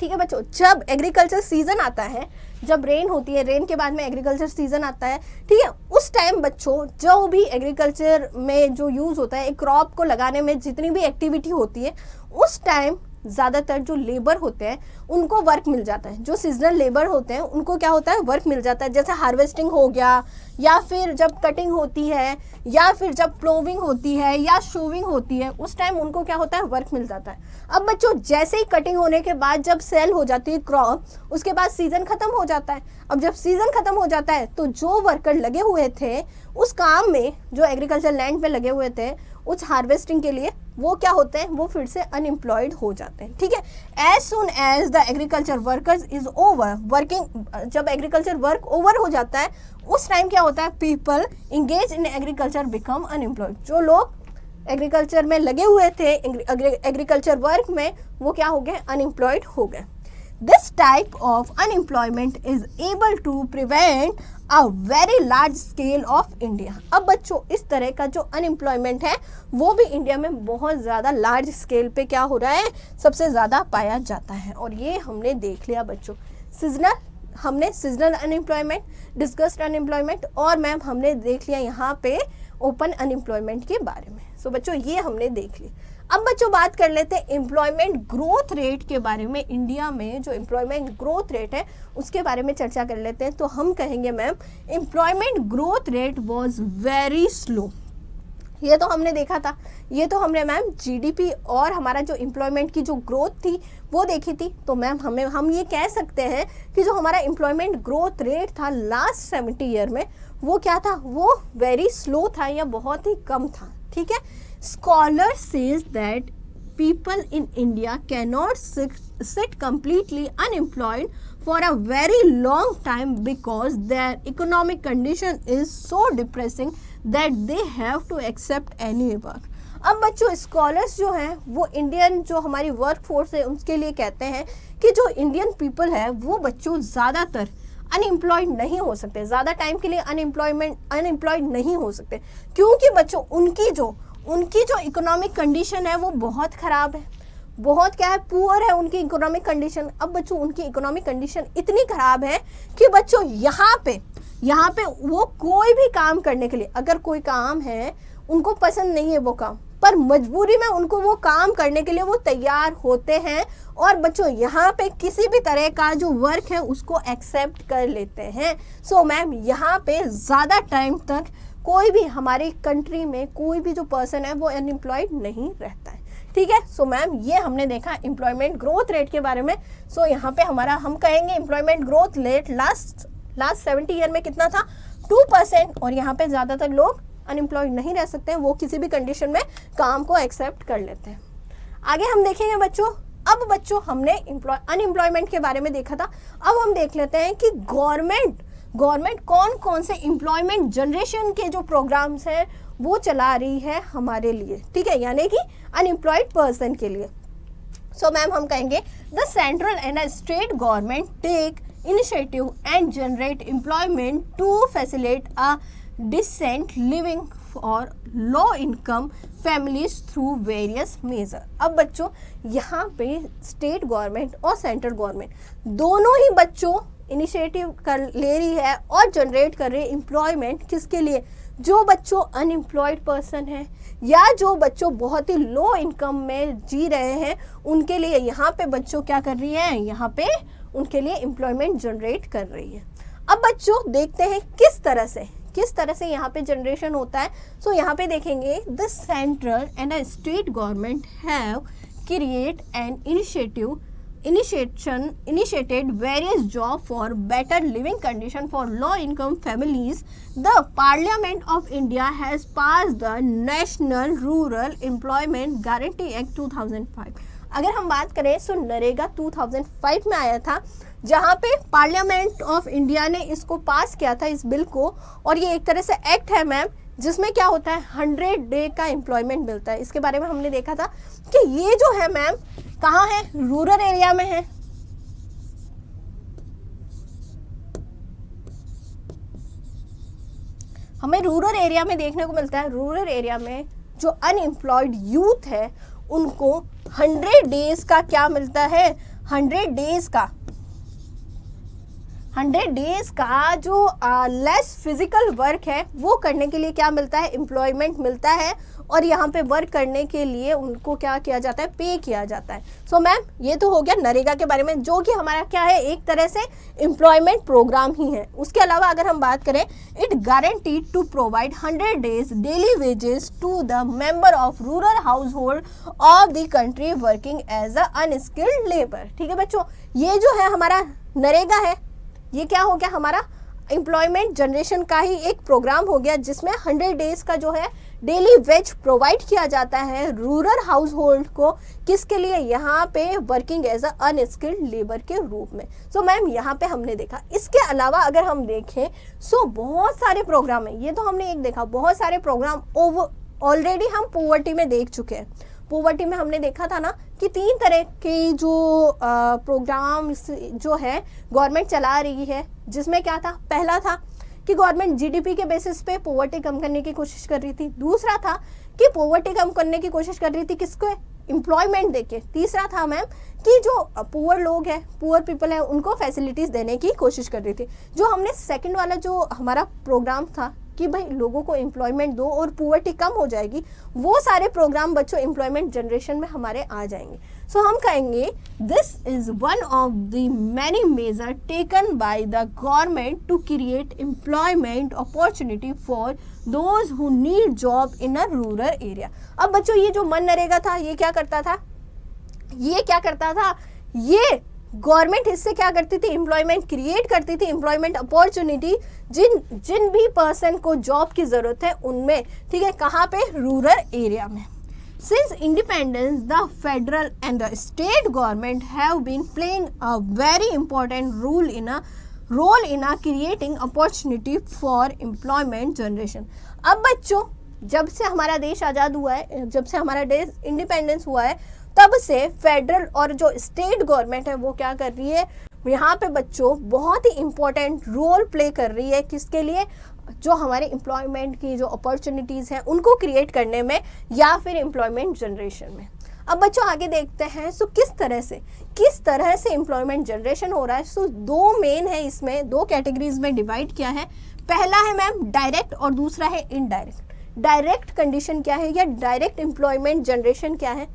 ठीक है बच्चों, जब agriculture season आता है, जब rain होती है, rain के बाद में एग्रीकल्चर सीजन आता है, ठीक है, उस टाइम बच्चों जो भी एग्रीकल्चर में जो यूज़ होता है, एक क्रॉप को लगाने में जितनी भी एक्टिविटी होती है, उस टाइम ज़्यादातर जो लेबर होते हैं उनको वर्क मिल जाता है। जो सीजनल लेबर होते हैं उनको क्या होता है? वर्क मिल जाता है। जैसे हार्वेस्टिंग हो गया, या फिर जब कटिंग होती है, या फिर जब प्लोविंग होती है या शोविंग होती है, उस टाइम उनको क्या होता है? वर्क मिल जाता है। अब बच्चों जैसे ही कटिंग होने के बाद जब सेल हो जाती है क्रॉप, उसके बाद सीजन खत्म हो जाता है। अब जब सीजन खत्म हो जाता है तो जो वर्कर लगे हुए थे उस काम में, जो एग्रीकल्चर लैंड पे लगे हुए थे उस हार्वेस्टिंग के लिए, वो क्या होते हैं? वो फिर से अनएम्प्लॉयड हो जाते हैं। ठीक है, as soon as the agriculture workers is over working, जब एग्रीकल्चर वर्क ओवर हो जाता है उस टाइम क्या होता है? People engage in agriculture become unemployed. जो लोग एग्रीकल्चर में लगे हुए थे, एग्रीकल्चर वर्क में, वो क्या हो गए? अनएम्प्लॉयड हो गए। This type of unemployment is able to prevent a very large scale of India. अब बच्चों इस तरह का जो अनएम्प्लॉयमेंट है वो भी इंडिया में बहुत ज़्यादा लार्ज स्केल पे क्या हो रहा है? सबसे ज़्यादा पाया जाता है। और ये हमने देख लिया बच्चों, हमने सीजनल अनएम्प्लॉयमेंट, डिस्कस्ड अनएम्प्लॉयमेंट, और मैम हमने देख लिया यहाँ पे ओपन अनएम्प्लॉयमेंट के बारे में। सो बच्चों ये हमने देख लिया। अब बच्चों बात कर लेते हैं एम्प्लॉयमेंट ग्रोथ रेट के बारे में। इंडिया में जो एम्प्लॉयमेंट ग्रोथ रेट है उसके बारे में चर्चा कर लेते हैं। तो हम कहेंगे ma'am employment growth rate was very slow. ये तो हमने देखा था, ये तो हमने मैम जीडीपी और हमारा जो एम्प्लॉयमेंट की जो ग्रोथ थी वो देखी थी। तो मैम हम ये कह सकते हैं कि जो हमारा एम्प्लॉयमेंट ग्रोथ रेट था लास्ट 70 ईयर में, वो क्या था? वो वेरी स्लो था या बहुत ही कम था। ठीक है, scholar says that people in India cannot sit completely unemployed for a very long time because their economic condition is so depressing that they have to accept any work. अब बच्चों scholars जो हैं वो इंडियन जो हमारी work force है उसके लिए कहते हैं कि जो इंडियन पीपल है वो बच्चों ज़्यादातर अनएम्प्लॉयड नहीं हो सकते, ज़्यादा टाइम के लिए अनएम्प्लॉयड नहीं हो सकते, क्योंकि बच्चों उनकी जो इकोनॉमिक कंडीशन है वो बहुत ख़राब है, बहुत क्या है? पुअर है उनकी इकोनॉमिक कंडीशन। अब बच्चों उनकी इकोनॉमिक कंडीशन इतनी ख़राब है कि बच्चों यहाँ पे वो कोई भी काम करने के लिए, अगर कोई काम है उनको पसंद नहीं है वो काम, पर मजबूरी में उनको वो काम करने के लिए वो तैयार होते हैं, और बच्चों यहाँ पे किसी भी तरह का जो वर्क है उसको एक्सेप्ट कर लेते हैं। सो मैम यहाँ पे ज़्यादा टाइम तक कोई भी हमारी कंट्री में कोई भी जो पर्सन है वो अनएम्प्लॉयड नहीं रहता है। ठीक है, सो मैम ये हमने देखा एम्प्लॉयमेंट ग्रोथ रेट के बारे में। सो यहाँ पे हम कहेंगे employment growth rate last 70 year में कितना था? 2%। और यहाँ पे ज़्यादातर लोग अनएम्प्लॉयड नहीं रह सकते हैं, वो किसी भी कंडीशन में काम को एक्सेप्ट कर लेते हैं। आगे हम देखेंगे बच्चों, अब बच्चों हमने अनएम्प्लॉयमेंट के बारे में देखा था, अब हम देख लेते हैं कि गवर्नमेंट कौन कौन से एम्प्लॉयमेंट जनरेशन के जो प्रोग्राम्स हैं वो चला रही है हमारे लिए। ठीक है, यानी कि अनएम्प्लॉयड पर्सन के लिए। सो मैम हम कहेंगे the central and state government take initiative and generate employment to facilitate a decent living for low income families through various measure. अब बच्चों यहाँ पे स्टेट गवर्नमेंट और सेंट्रल गवर्नमेंट दोनों ही बच्चों इनिशिएटिव ले रही है और जनरेट कर रही है एम्प्लॉयमेंट किसके लिए? जो बच्चों अनएम्प्लॉयड पर्सन है या जो बच्चों बहुत ही लो इनकम में जी रहे हैं, उनके लिए यहाँ पे बच्चों क्या कर रही है, यहाँ पे उनके लिए एम्प्लॉयमेंट जनरेट कर रही है। अब बच्चों देखते हैं किस तरह से यहाँ पे जनरेशन होता है। सो यहाँ पे देखेंगे the central and the state government have create an initiated various job for better living condition for low income families. The Parliament of India has passed the National Rural Employment Guarantee Act 2005. अगर हम बात करें सो नरेगा 2005 में आया था, जहाँ पे parliament of India ने इसको पास किया था इस बिल को। और ये एक तरह से एक्ट है मैम, जिसमें क्या होता है 100 डे का एम्प्लॉयमेंट मिलता है। इसके बारे में हमने देखा था कि ये जो है मैम कहाँ है, रूरल एरिया में है। हमें रूरल एरिया में देखने को मिलता है, रूरल एरिया में जो अनएम्प्लॉयड यूथ है उनको 100 डेज का क्या मिलता है, 100 डेज का जो लेस फिजिकल वर्क है वो करने के लिए क्या मिलता है, एम्प्लॉयमेंट मिलता है। और यहाँ पे वर्क करने के लिए उनको क्या किया जाता है, पे किया जाता है। सो मैम ये तो हो गया नरेगा के बारे में, जो कि हमारा क्या है, एक तरह से एम्प्लॉयमेंट प्रोग्राम ही है। उसके अलावा अगर हम बात करें, it guaranteed to provide 100 days daily wages to the member of rural household of the country working as a unskilled labour. ठीक है बच्चों, ये जो है हमारा नरेगा है, ये क्या हो गया, हमारा एम्प्लॉयमेंट जनरेशन का ही एक प्रोग्राम हो गया, जिसमें 100 डेज का जो है डेली वेज प्रोवाइड किया जाता है रूरल हाउस होल्ड को। किसके लिए, यहाँ पे working as a unskilled labour के रूप में। सो मैम यहाँ पे हमने देखा। इसके अलावा अगर हम देखें सो बहुत सारे प्रोग्राम है, ये तो हमने एक देखा, बहुत सारे प्रोग्राम ऑलरेडी हम पॉवर्टी में देख चुके हैं। पॉवर्टी में हमने देखा था ना कि 3 तरह के जो प्रोग्राम जो है गवर्नमेंट चला रही है, जिसमें क्या था, पहला था कि गवर्नमेंट जीडीपी के बेसिस पे पॉवर्टी कम करने की कोशिश कर रही थी। दूसरा था कि पॉवर्टी कम करने की कोशिश कर रही थी किसको, एम्प्लॉयमेंट देके। तीसरा था मैम कि जो पुअर लोग हैं, पुअर पीपल हैं, उनको फैसिलिटीज़ देने की कोशिश कर रही थी। जो हमने सेकंड वाला जो हमारा प्रोग्राम था कि भाई लोगों को एम्प्लॉयमेंट दो और पुअर्टी कम हो जाएगी, वो सारे प्रोग्राम बच्चों एम्प्लॉयमेंट जनरेशन में हमारे आ जाएंगे। सो हम कहेंगे this is one of the many measure taken by the government to create employment opportunity for those who need job in a rural area. अब बच्चों ये जो मनरेगा था, ये क्या करता था, ये गवर्नमेंट इससे क्या करती थी, एम्प्लॉयमेंट क्रिएट करती थी, एम्प्लॉयमेंट अपॉर्चुनिटी जिन भी पर्सन को जॉब की जरूरत है उनमें। ठीक है, कहाँ पे, रूरल एरिया में। Since independence the federal and the state government have been playing a very important role in creating opportunity for employment generation. अब बच्चों जब से हमारा देश आज़ाद हुआ है, जब से हमारा देश इंडिपेंडेंस हुआ है, तब से फेडरल और जो स्टेट गवर्नमेंट है वो क्या कर रही है, यहाँ पे बच्चों बहुत ही इम्पोर्टेंट रोल प्ले कर रही है। किसके लिए, जो हमारे एम्प्लॉयमेंट की जो अपॉर्चुनिटीज़ हैं उनको क्रिएट करने में या फिर एम्प्लॉयमेंट जनरेशन में। अब बच्चों आगे देखते हैं सो किस तरह से एम्प्लॉयमेंट जनरेशन हो रहा है। सो 2 मेन है, इसमें 2 कैटेगरीज में डिवाइड किया है। पहला है मैम डायरेक्ट और दूसरा है इनडायरेक्ट। डायरेक्ट कंडीशन क्या है या डायरेक्ट एम्प्लॉयमेंट जनरेशन क्या है,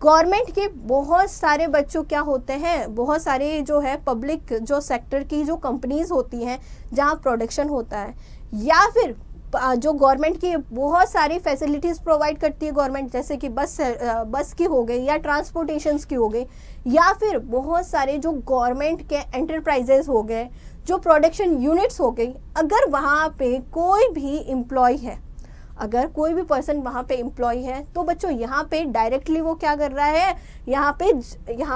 गवर्नमेंट के बहुत सारे बच्चों क्या होते हैं, बहुत सारे जो है पब्लिक जो सेक्टर की जो कंपनीज होती हैं जहाँ प्रोडक्शन होता है, या फिर जो गवर्नमेंट की बहुत सारी फैसिलिटीज़ प्रोवाइड करती है गवर्नमेंट, जैसे कि बस की हो गई या ट्रांसपोर्टेशंस की हो गई, या फिर बहुत सारे जो गवर्नमेंट के एंटरप्राइजेज हो गए, जो प्रोडक्शन यूनिट्स हो गई। अगर वहाँ पे कोई भी एम्प्लॉय है, अगर कोई भी पर्सन वहाँ पे एम्प्लॉय है, तो बच्चों यहाँ पे डायरेक्टली वो क्या कर रहा है, यहाँ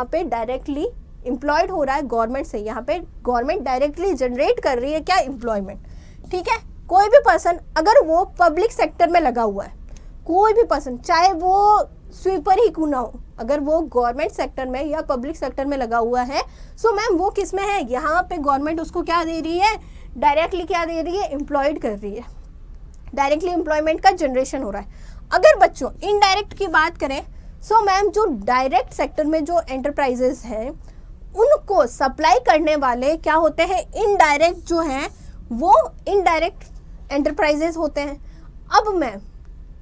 पे डायरेक्टली एम्प्लॉयड हो रहा है गवर्नमेंट से। यहाँ पे गवर्नमेंट डायरेक्टली जनरेट कर रही है क्या, एम्प्लॉयमेंट। ठीक है, कोई भी पर्सन अगर वो पब्लिक सेक्टर में लगा हुआ है, कोई भी पर्सन चाहे वो स्वीपर ही क्यों ना हो, अगर वो गवर्नमेंट सेक्टर में या पब्लिक सेक्टर में लगा हुआ है, सो मैम वो किस में है, यहाँ पे गवर्नमेंट उसको क्या दे रही है, डायरेक्टली क्या दे रही है, एम्प्लॉयड कर रही है, डायरेक्टली एम्प्लॉयमेंट का जनरेशन हो रहा है। अगर बच्चों इनडायरेक्ट की बात करें, सो मैम जो डायरेक्ट सेक्टर में जो एंटरप्राइजेस हैं उनको सप्लाई करने वाले क्या होते हैं, इनडायरेक्ट जो हैं वो इनडायरेक्ट एंटरप्राइजेज होते हैं। अब मैम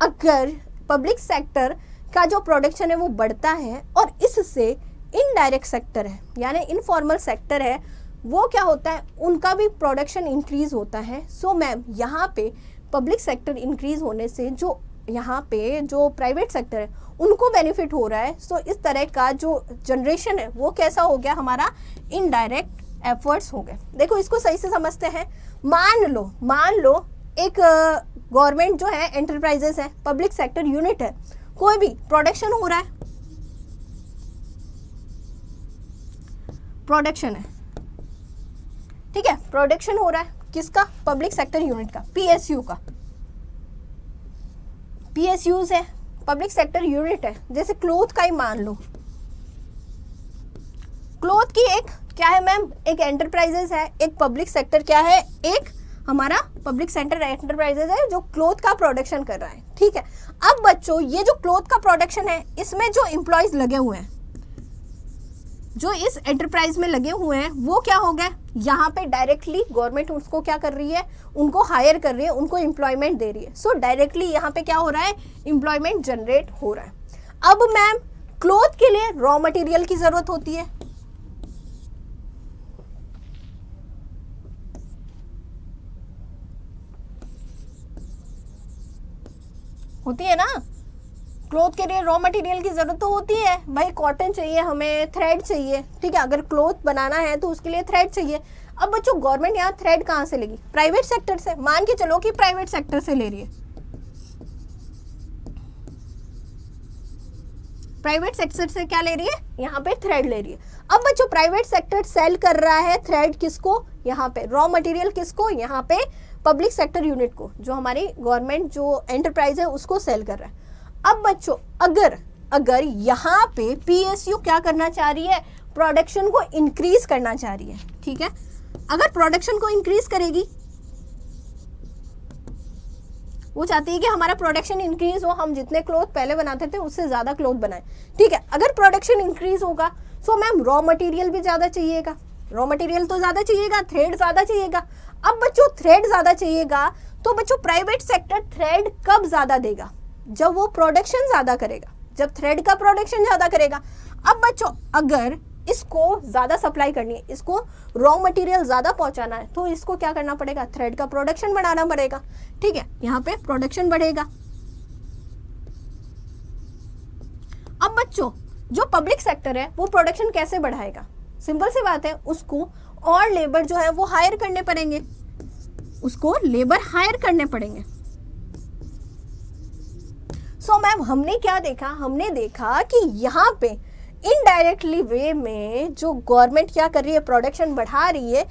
अगर पब्लिक सेक्टर का जो प्रोडक्शन है वो बढ़ता है और इससे इनडायरेक्ट सेक्टर है यानी इनफॉर्मल सेक्टर है वो क्या होता है, उनका भी प्रोडक्शन इंक्रीज होता है। सो मैम यहाँ पे पब्लिक सेक्टर इंक्रीज होने से जो यहाँ पे जो प्राइवेट सेक्टर है उनको बेनिफिट हो रहा है। सो इस तरह का जो जनरेशन है वो कैसा हो गया, हमारा इनडायरेक्ट एफर्ट्स हो गए। देखो इसको सही से समझते हैं। मान लो एक गवर्नमेंट जो है एंटरप्राइजेस है, पब्लिक सेक्टर यूनिट है, कोई भी प्रोडक्शन हो रहा है, प्रोडक्शन है, ठीक है, प्रोडक्शन हो रहा है किसका, पब्लिक सेक्टर यूनिट का, पीएसयू का, पीएसयूज है, पब्लिक सेक्टर यूनिट है। जैसे क्लोथ का ही मान लो, क्लोथ की एक क्या है मैम, एक एंटरप्राइजेस है, एक पब्लिक सेक्टर क्या है, एक हमारा पब्लिक सेक्टर एंटरप्राइजेस है जो क्लोथ का प्रोडक्शन कर रहा है, ठीक है। अब बच्चों ये जो क्लोथ का प्रोडक्शन है इसमें जो एम्प्लॉयज लगे हुए हैं, जो इस एंटरप्राइज में लगे हुए हैं वो क्या हो गए, यहाँ पे डायरेक्टली गवर्नमेंट उसको क्या कर रही है, उनको हायर कर रही है, उनको एम्प्लॉयमेंट दे रही है। सो डायरेक्टली यहाँ पे क्या हो रहा है, एम्प्लॉयमेंट जनरेट हो रहा है। अब मैम क्लोथ के लिए रॉ मटेरियल की जरूरत होती है, ना, क्लोथ के लिए रॉ मटेरियल की जरूरत तो होती है भाई, कॉटन चाहिए हमें, थ्रेड चाहिए, ठीक है, अगर क्लोथ बनाना है तो उसके लिए थ्रेड चाहिए। अब बच्चों गवर्नमेंट यहाँ थ्रेड कहाँ से लेगी, प्राइवेट सेक्टर से, मान के चलो कि प्राइवेट सेक्टर से ले रही है, प्राइवेट सेक्टर से क्या ले रही है, यहाँ पे थ्रेड ले रही है। अब बच्चों प्राइवेट सेक्टर सेल कर रहा है थ्रेड किसको, यहाँ पे रॉ मटेरियल किसको, यहाँ पे पब्लिक सेक्टर यूनिट को, जो हमारी गवर्नमेंट जो एंटरप्राइज है उसको सेल कर रहा है। अब बच्चों अगर यहाँ पे पीएसयू क्या करना चाह रही है, प्रोडक्शन को इंक्रीज करना चाह रही है, ठीक है, अगर प्रोडक्शन को इंक्रीज करेगी, वो चाहती है कि हमारा प्रोडक्शन इंक्रीज हो, हम जितने क्लोथ पहले बनाते थे उससे ज्यादा क्लोथ बनाए, ठीक है। अगर प्रोडक्शन इंक्रीज होगा सो मैम रॉ मटेरियल भी ज्यादा चाहिएगा, रॉ मटेरियल तो ज्यादा चाहिएगा, थ्रेड ज्यादा चाहिएगा। अब बच्चों थ्रेड ज्यादा चाहिएगा तो बच्चों प्राइवेट सेक्टर थ्रेड कब ज्यादा देगा, जब वो प्रोडक्शन ज्यादा करेगा, जब थ्रेड का प्रोडक्शन ज्यादा करेगा। अब बच्चों अगर इसको ज्यादा सप्लाई करनी है, इसको रॉ मटेरियल ज्यादा पहुंचाना है, तो इसको क्या करना पड़ेगा, थ्रेड का प्रोडक्शन बढ़ाना पड़ेगा, ठीक है, यहाँ पे प्रोडक्शन बढ़ेगा। अब बच्चों जो पब्लिक सेक्टर है वो प्रोडक्शन कैसे बढ़ाएगा, सिंपल सी बात है, उसको और लेबर जो है वो हायर करने पड़ेंगे, उसको लेबर हायर करने पड़ेंगे। सो मैम हमने क्या देखा, हमने देखा कि यहाँ पे इनडायरेक्टली वे में जो गवर्नमेंट क्या कर रही है, प्रोडक्शन बढ़ा रही है,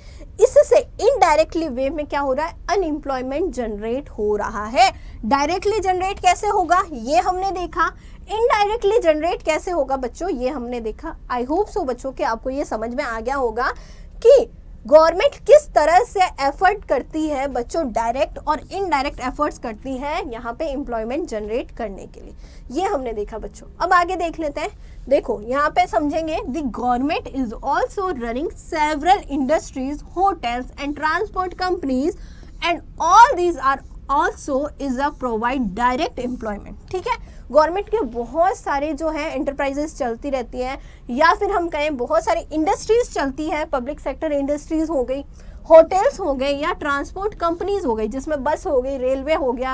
इससे इनडायरेक्टली वे में क्या हो रहा है, अनएम्प्लॉयमेंट जनरेट हो रहा है। डायरेक्टली जनरेट कैसे होगा ये हमने देखा, इनडायरेक्टली जनरेट कैसे होगा बच्चों ये हमने देखा। आई होप सो बच्चों कि आपको ये समझ में आ गया होगा कि गवर्नमेंट किस तरह से एफर्ट करती है बच्चों, डायरेक्ट और इनडायरेक्ट एफर्ट्स करती है यहाँ पे एम्प्लॉयमेंट जनरेट करने के लिए, ये हमने देखा बच्चों। अब आगे देख लेते हैं। देखो यहाँ पे समझेंगे, the government is also running several industries, hotels and transport companies and all these are also is a provide direct employment, ठीक है। गवर्नमेंट के बहुत सारे जो है एंटरप्राइजेस चलती रहती हैं, या फिर हम कहें बहुत सारी इंडस्ट्रीज चलती है, पब्लिक सेक्टर इंडस्ट्रीज हो गई, होटल्स हो गए, या ट्रांसपोर्ट कंपनीज हो गई जिसमें बस हो गई, रेलवे हो गया,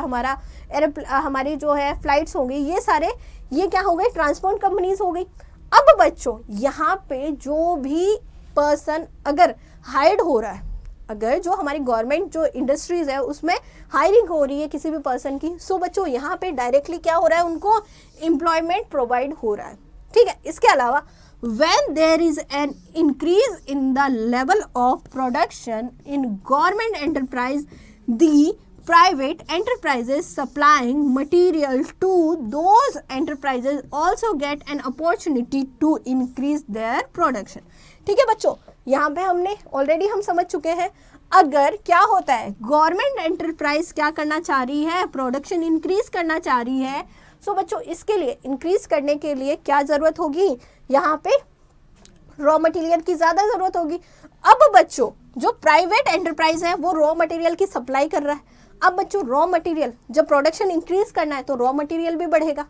हमारी जो है फ्लाइट्स हो गई, ये सारे ये क्या हो गए, ट्रांसपोर्ट कंपनीज हो गई। अब बच्चों यहाँ पे जो भी पर्सन अगर हायर्ड हो रहा है, अगर जो हमारी गवर्नमेंट जो इंडस्ट्रीज है उसमें हायरिंग हो रही है किसी भी पर्सन की, सो बच्चों यहाँ पे डायरेक्टली क्या हो रहा है, उनको एम्प्लॉयमेंट प्रोवाइड हो रहा है, ठीक है। इसके अलावा when there is an increase in the level of production in government enterprise, the private enterprises supplying material to those enterprises also get an opportunity to increase their production, ठीक है बच्चों। यहाँ पे हमने ऑलरेडी हम समझ चुके हैं, अगर क्या होता है, गवर्नमेंट एंटरप्राइज क्या करना चाह रही है, प्रोडक्शन इंक्रीज करना चाह रही है, सो बच्चों इसके लिए इंक्रीज करने के लिए क्या जरूरत होगी, यहाँ पे रॉ मटेरियल की ज्यादा जरूरत होगी। अब बच्चों जो प्राइवेट एंटरप्राइज है वो रॉ मटेरियल की सप्लाई कर रहा है, अब बच्चों रॉ मटेरियल, जब प्रोडक्शन इंक्रीज करना है तो रॉ मटेरियल भी बढ़ेगा।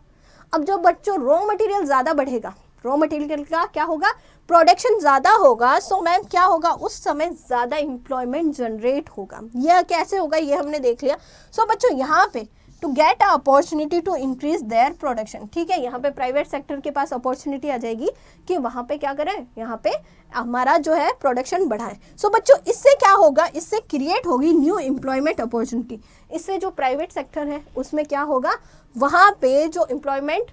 अब जब बच्चों रॉ मटेरियल ज़्यादा बढ़ेगा, रॉ मटेरियल का क्या होगा, प्रोडक्शन ज़्यादा होगा, सो मैम क्या होगा, उस समय ज़्यादा एम्प्लॉयमेंट जनरेट होगा। यह कैसे होगा ये हमने देख लिया। सो बच्चों यहाँ पे to get a opportunity to increase their production, ठीक है, यहाँ पे प्राइवेट सेक्टर के पास अपॉर्चुनिटी आ जाएगी कि वहाँ पे क्या करें, यहाँ पे हमारा जो है प्रोडक्शन बढ़ाएं। सो बच्चों इससे क्या होगा, इससे क्रिएट होगी न्यू एम्प्लॉयमेंट अपॉर्चुनिटी। इससे जो प्राइवेट सेक्टर है उसमें क्या होगा, वहाँ पे जो एम्प्लॉयमेंट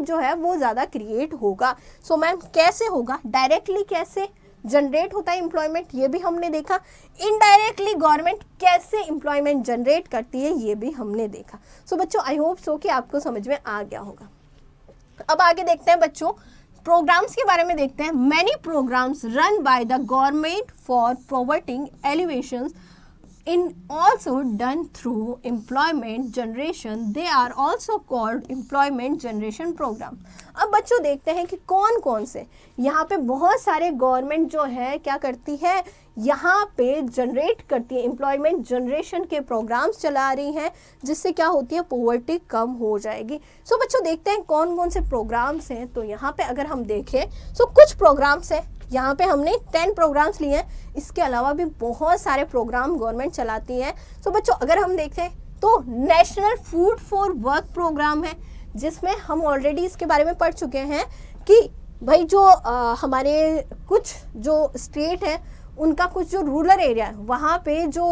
जो है वो ज़्यादा क्रिएट होगा। सो मैम कैसे होगा, डायरेक्टली कैसे जनरेट होता है एम्प्लॉयमेंट, ये भी हमने देखा। इनडायरेक्टली गवर्नमेंट कैसे एम्प्लॉयमेंट जनरेट करती है ये भी हमने देखा। सो बच्चों आई होप सो कि आपको समझ में आ गया होगा। अब आगे देखते हैं बच्चों, प्रोग्राम्स के बारे में देखते हैं। Many programs run by the government for poverty alleviations in also done through employment generation, they are also called employment generation program। अब बच्चों देखते हैं कि कौन कौन से, यहाँ पे बहुत सारे गवर्नमेंट जो है क्या करती है, यहाँ पे जनरेट करती है, एम्प्लॉयमेंट जनरेशन के प्रोग्राम्स चला रही हैं, जिससे क्या होती है, पॉवर्टी कम हो जाएगी। सो बच्चों देखते हैं कौन कौन से प्रोग्राम्स हैं। तो यहाँ पे अगर हम देखें सो कुछ प्रोग्राम्स हैं, यहाँ पे हमने 10 प्रोग्राम्स लिए हैं, इसके अलावा भी बहुत सारे प्रोग्राम गवर्नमेंट चलाती है। सो बच्चों अगर हम देखें तो national food for work programme है, जिसमें हम ऑलरेडी इसके बारे में पढ़ चुके हैं कि भाई जो हमारे कुछ जो स्टेट है उनका कुछ जो रूरल एरिया है वहाँ पे जो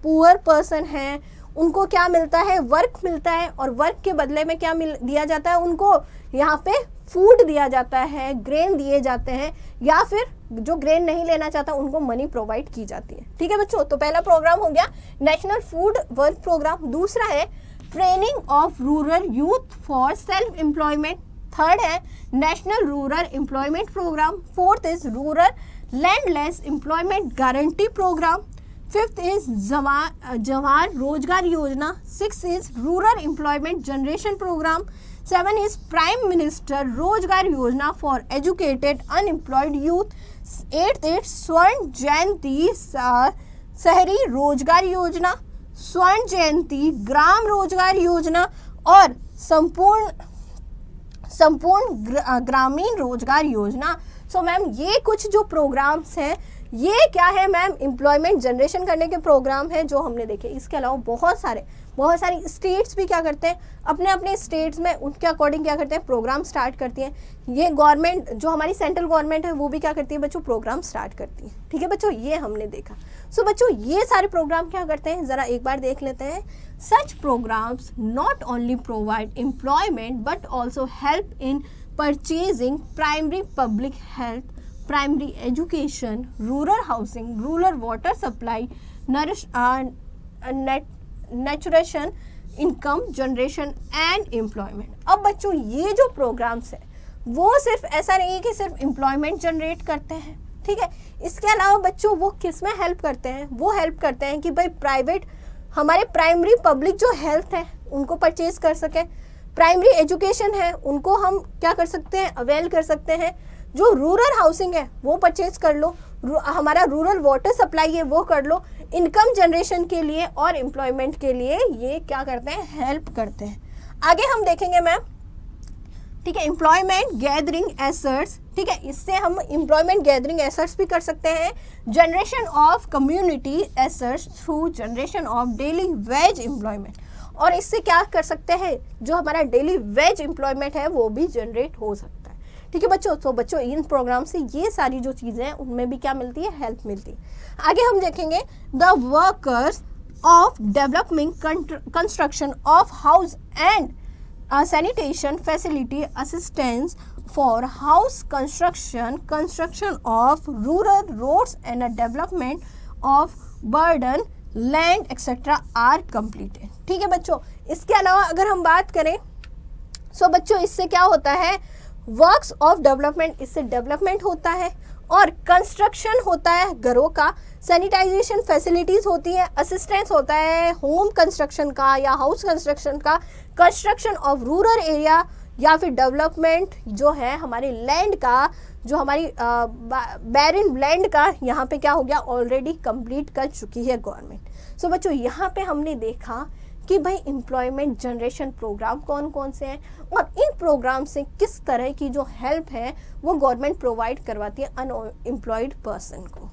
पुअर पर्सन हैं उनको क्या मिलता है, वर्क मिलता है, और वर्क के बदले में क्या दिया जाता है, उनको यहाँ पे फूड दिया जाता है, ग्रेन दिए जाते हैं, या फिर जो ग्रेन नहीं लेना चाहता उनको मनी प्रोवाइड की जाती है। ठीक है बच्चों, तो पहला प्रोग्राम हो गया नेशनल फूड वर्क प्रोग्राम। दूसरा है training of rural youth for self employment. Third है national rural employment program. Fourth is rural landless employment guarantee program. Fifth is Jawahar Rozgar Yojana. Six is rural employment generation program. 7 is Prime Minister Rozgar Yojana for educated unemployed youth. 8 is स्वर्ण जयंती शहरी रोजगार योजना, स्वर्ण जयंती ग्राम रोजगार योजना और संपूर्ण ग्रामीण रोजगार योजना। सो मैम ये कुछ जो प्रोग्राम्स हैं ये क्या है मैम, एम्प्लॉयमेंट जनरेशन करने के प्रोग्राम है जो हमने देखे। इसके अलावा बहुत सारी स्टेट्स भी क्या करते हैं, अपने अपने स्टेट्स में उनके अकॉर्डिंग क्या करते हैं, प्रोग्राम स्टार्ट करती हैं। ये गवर्नमेंट जो हमारी सेंट्रल गवर्नमेंट है वो भी क्या करती है बच्चों, प्रोग्राम स्टार्ट करती है। ठीक है बच्चों, ये हमने देखा। सो बच्चों ये सारे प्रोग्राम क्या करते हैं ज़रा एक बार देख लेते हैं। Such programs not only provide employment but also help in purchasing primary public health, primary education, rural housing, rural water supply, nutrition, income generation and employment. अब बच्चों ये जो प्रोग्राम्स हैं वो सिर्फ ऐसा नहीं है कि सिर्फ एम्प्लॉयमेंट जनरेट करते हैं, ठीक है। इसके अलावा बच्चों वो किस में हेल्प करते हैं, वो हेल्प करते हैं कि भाई प्राइवेट हमारे प्राइमरी पब्लिक जो हेल्थ है उनको परचेज कर सकें, प्राइमरी एजुकेशन है उनको हम क्या कर सकते हैं, अवेल कर सकते हैं, जो रूरल हाउसिंग है वो परचेज कर लो, हमारा रूरल वाटर सप्लाई है वो कर लो, इनकम जनरेशन के लिए और एम्प्लॉयमेंट के लिए ये क्या करते हैं, हेल्प करते हैं। आगे हम देखेंगे मैम, ठीक है, एम्प्लॉयमेंट गैदरिंग एसेट्स, ठीक है, इससे हम एम्प्लॉयमेंट गैदरिंग एसेट्स भी कर सकते हैं। Generation of community assets through generation of daily veg employment, और इससे क्या कर सकते हैं, जो हमारा डेली वेज एम्प्लॉयमेंट है वो भी जनरेट हो सकता है। ठीक है बच्चों, तो बच्चों इन प्रोग्राम से ये सारी जो चीज़ें हैं उनमें भी क्या मिलती है, हेल्प मिलती है। आगे हम देखेंगे the workers of development construction of house and sanitation facility assistance for house construction of rural roads and a development of burden land etc are completed। ठीक है बच्चों, इसके अलावा अगर हम बात करें सो बच्चों इससे क्या होता है, वर्क्स ऑफ डेवलपमेंट, इससे डेवलपमेंट होता है और कंस्ट्रक्शन होता है घरों का, सैनिटाइजेशन फैसिलिटीज़ होती है, असिस्टेंस होता है होम कंस्ट्रक्शन का या हाउस कंस्ट्रक्शन का, कंस्ट्रक्शन ऑफ रूरल एरिया या फिर डेवलपमेंट जो है हमारे लैंड का, जो हमारी बैरन लैंड का यहाँ पे क्या हो गया, ऑलरेडी कंप्लीट कर चुकी है गवर्नमेंट। सो बच्चों यहाँ पे हमने देखा कि भाई एम्प्लॉयमेंट जनरेशन प्रोग्राम कौन कौन से हैं और इन प्रोग्राम से किस तरह की जो हेल्प है वो गवर्नमेंट प्रोवाइड करवाती है अनएम्प्लॉयड पर्सन को।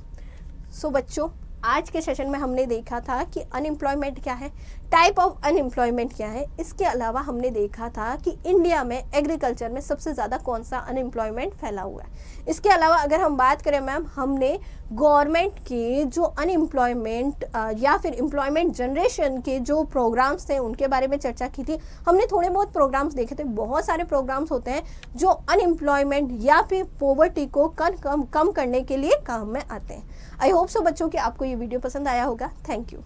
सो बच्चों आज के सेशन में हमने देखा था कि अनएम्प्लॉयमेंट क्या है, टाइप ऑफ अनएम्प्लॉयमेंट क्या है। इसके अलावा हमने देखा था कि इंडिया में एग्रीकल्चर में सबसे ज़्यादा कौन सा अनएम्प्लॉयमेंट फैला हुआ है। इसके अलावा अगर हम बात करें मैम, हमने गवर्नमेंट के जो अनएम्प्लॉयमेंट या फिर एम्प्लॉयमेंट जनरेशन के जो प्रोग्राम्स थे उनके बारे में चर्चा की थी। हमने थोड़े बहुत प्रोग्राम्स देखे थे। बहुत सारे प्रोग्राम्स होते हैं जो अनएम्प्लॉयमेंट या फिर पॉवर्टी को कम करने के लिए काम में आते हैं। आई होप सो बच्चों कि आपको ये वीडियो पसंद आया होगा। Thank you.